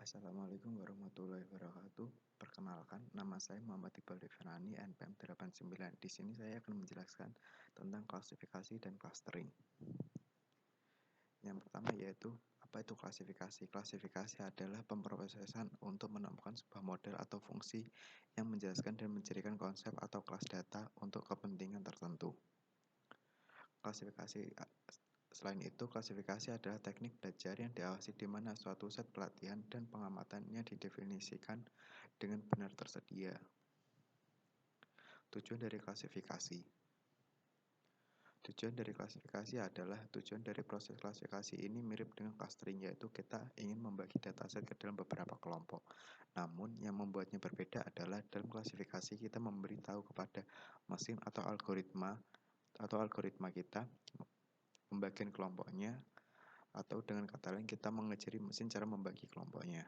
Assalamualaikum warahmatullahi wabarakatuh. Perkenalkan, nama saya Muhammad Iqbal Devanani, NPM 89. Di sini saya akan menjelaskan tentang klasifikasi dan clustering. Yang pertama yaitu, apa itu klasifikasi? Klasifikasi adalah pemrosesan untuk menemukan sebuah model atau fungsi yang menjelaskan dan mencirikan konsep atau kelas data untuk kepentingan tertentu. Selain itu, klasifikasi adalah teknik belajar yang diawasi di mana suatu set pelatihan dan pengamatannya didefinisikan dengan benar tersedia. Tujuan dari klasifikasi. Tujuan dari klasifikasi adalah tujuan dari proses klasifikasi ini mirip dengan clustering, yaitu kita ingin membagi dataset ke dalam beberapa kelompok. Namun, yang membuatnya berbeda adalah dalam klasifikasi kita memberitahu kepada mesin atau algoritma kita pembagian kelompoknya, atau dengan kata lain kita mengajari mesin cara membagi kelompoknya.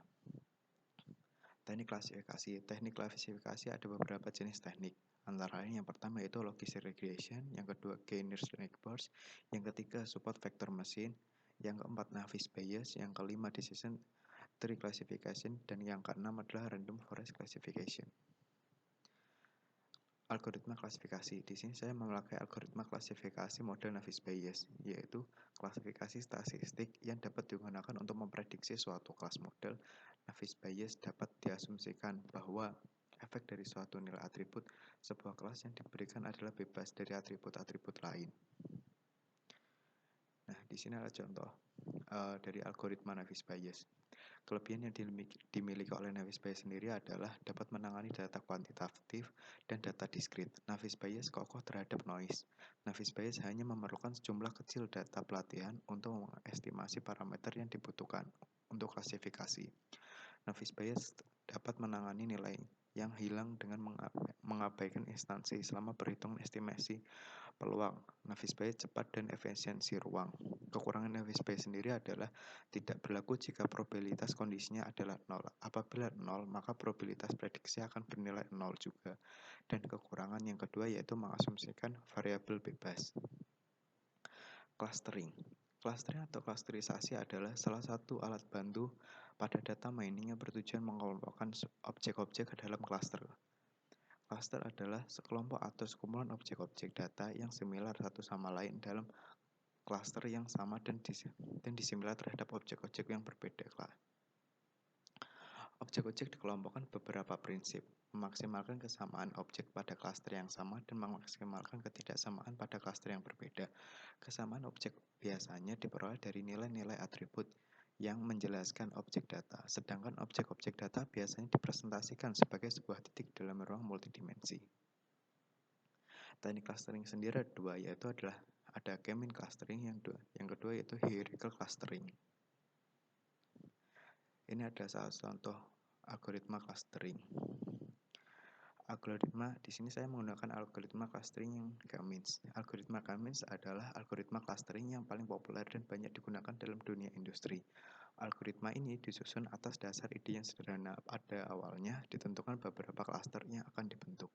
Teknik klasifikasi. Teknik klasifikasi ada beberapa jenis teknik. Antara lain yang pertama yaitu logistic regression, yang kedua Gainer's burst, yang ketiga support vector machine, yang keempat Navier Bayes, yang kelima decision tree classification, dan yang keenam adalah random forest classification. Algoritma klasifikasi. Di sini saya memakai algoritma klasifikasi model Navier Bayes, yaitu klasifikasi statistik yang dapat digunakan untuk memprediksi suatu kelas model. Navier Bayes dapat diasumsikan bahwa efek dari suatu nilai atribut sebuah kelas yang diberikan adalah bebas dari atribut-atribut lain. Nah, di sini ada contoh dari algoritma Navier Bayes. Kelebihan yang dimiliki oleh Navier Bayes sendiri adalah dapat menangani data kuantitatif dan data diskrit. Navier Bayes kokoh terhadap noise. Navier Bayes hanya memerlukan sejumlah kecil data pelatihan untuk mengestimasi parameter yang dibutuhkan untuk klasifikasi. Navier Bayes dapat menangani nilai yang hilang dengan mengabaikan instansi selama perhitungan estimasi peluang. Navier Bayes cepat dan efisiensi ruang. Kekurangan Navier Bayes sendiri adalah tidak berlaku jika probabilitas kondisinya adalah 0. Apabila 0, maka probabilitas prediksi akan bernilai 0 juga. Dan kekurangan yang kedua yaitu mengasumsikan variabel bebas. Clustering. Clustering atau clusterisasi adalah salah satu alat bantu pada data mining yang bertujuan mengelompokkan objek-objek ke dalam cluster. Cluster adalah sekelompok atau sekumpulan objek-objek data yang similar satu sama lain dalam cluster yang sama dan disimilar terhadap objek-objek yang berbeda. Objek-objek dikelompokkan beberapa prinsip, memaksimalkan kesamaan objek pada cluster yang sama dan memaksimalkan ketidaksamaan pada cluster yang berbeda. Kesamaan objek biasanya diperoleh dari nilai-nilai atribut yang menjelaskan objek data, sedangkan objek-objek data biasanya dipresentasikan sebagai sebuah titik dalam ruang multidimensi. Teknik clustering sendiri ada dua, yaitu ada K-mean clustering, yang kedua yaitu hierarchical clustering. Ini ada salah contoh algoritma clustering. Di sini saya menggunakan algoritma clustering yang K-means. Algoritma K-means adalah algoritma clustering yang paling populer dan banyak digunakan dalam dunia industri. Algoritma ini disusun atas dasar ide yang sederhana. Pada awalnya ditentukan beberapa cluster yang akan dibentuk.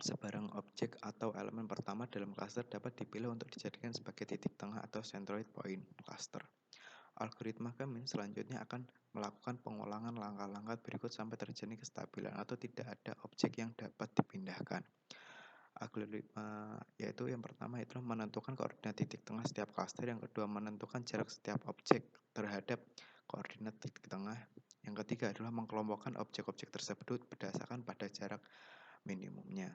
Sebarang objek atau elemen pertama dalam cluster dapat dipilih untuk dijadikan sebagai titik tengah atau centroid point cluster. Algoritma K-means selanjutnya akan melakukan pengulangan langkah-langkah berikut sampai terjadi kestabilan atau tidak ada objek yang dapat dipindahkan. Algoritma yaitu yang pertama itu menentukan koordinat titik tengah setiap cluster, yang kedua menentukan jarak setiap objek terhadap koordinat titik tengah, yang ketiga adalah mengelompokkan objek-objek tersebut berdasarkan pada jarak minimumnya.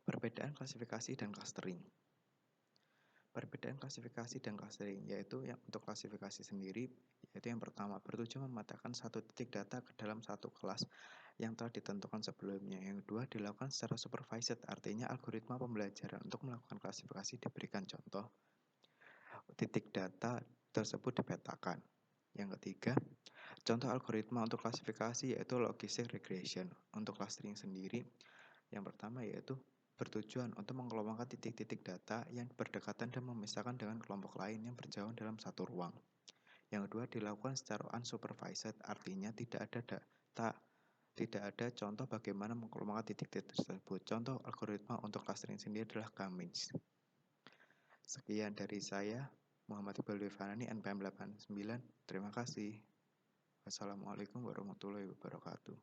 Perbedaan klasifikasi dan clustering. Perbedaan klasifikasi dan clustering yaitu yang untuk klasifikasi sendiri yaitu yang pertama bertujuan memetakan satu titik data ke dalam satu kelas yang telah ditentukan sebelumnya. Yang kedua dilakukan secara supervised, artinya algoritma pembelajaran untuk melakukan klasifikasi diberikan contoh titik data tersebut dipetakan. Yang ketiga, contoh algoritma untuk klasifikasi yaitu logistic regression. Untuk clustering sendiri yang pertama yaitu bertujuan untuk mengelompokkan titik-titik data yang berdekatan dan memisahkan dengan kelompok lain yang berjauhan dalam satu ruang. Yang kedua dilakukan secara unsupervised, artinya tidak ada contoh bagaimana mengelompokkan titik-titik tersebut. Contoh algoritma untuk clustering sendiri adalah K-means. Sekian dari saya. Muhammad Iqbal Devanani, NPM 89. Terima kasih. Wassalamualaikum warahmatullahi wabarakatuh.